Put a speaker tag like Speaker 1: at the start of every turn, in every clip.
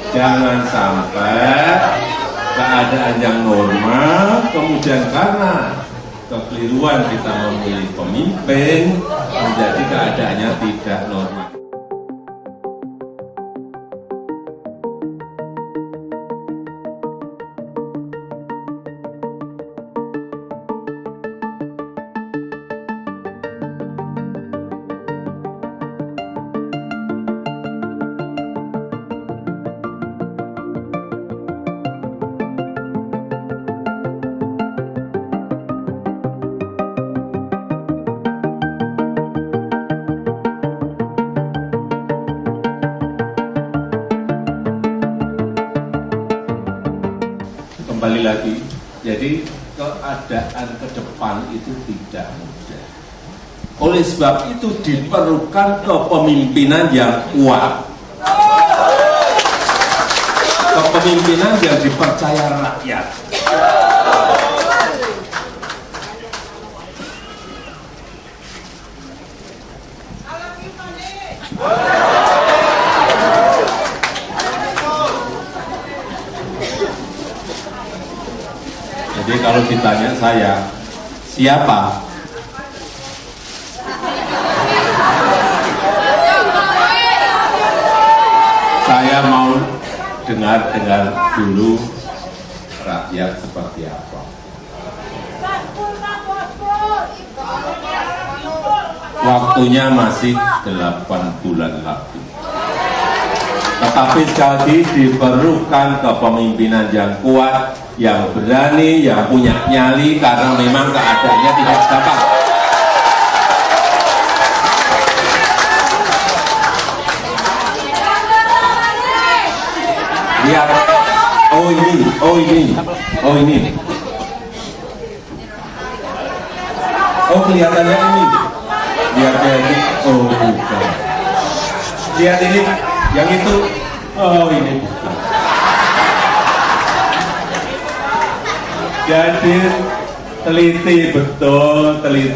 Speaker 1: Jangan sampai keadaan yang normal kemudian karena kekeliruan kita memilih pemimpin menjadi keadaannya tidak normal. Kembali lagi, jadi keadaan ke depan itu tidak mudah. Oleh sebab itu diperlukan kepemimpinan yang kuat, kepemimpinan yang dipercaya rakyat. Jadi kalau ditanya saya, siapa? Saya mau dengar dulu rakyat seperti apa. Waktunya masih 8 bulan lagi. Tetapi sekali lagi diperlukan kepemimpinan yang kuat, yang berani, yang punya nyali, karena memang keadaannya tidak gampang. Lihat, oh ini. Oh kelihatannya ini. Lihat ini, oh bukan. Lihat ini, yang itu, oh ini bukan. Jadi teliti betul yang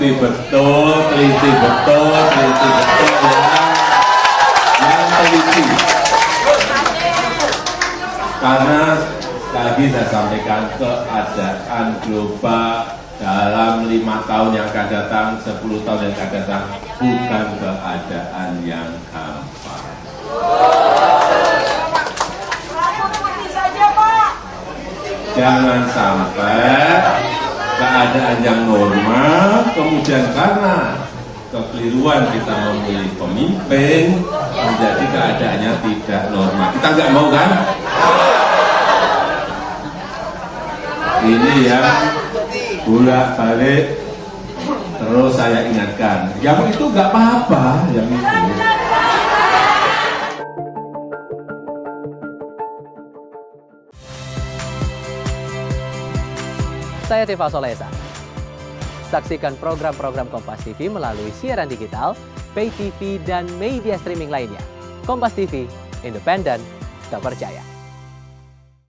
Speaker 1: teliti. Karena lagi saya sampaikan keadaan global dalam 5 tahun yang akan datang, 10 tahun yang akan datang bukan keadaan yang gampang. Jangan sampai keadaan yang normal kemudian karena kekeliruan kita memilih pemimpin menjadi keadaannya tidak normal. Kita nggak mau kan? Ini ya bolak-balik terus saya ingatkan, yang itu nggak apa-apa, yang itu.
Speaker 2: Saya Tifa Solesa. Saksikan program-program Kompas TV melalui siaran digital, pay TV, dan media streaming lainnya. Kompas TV, independen, terpercaya.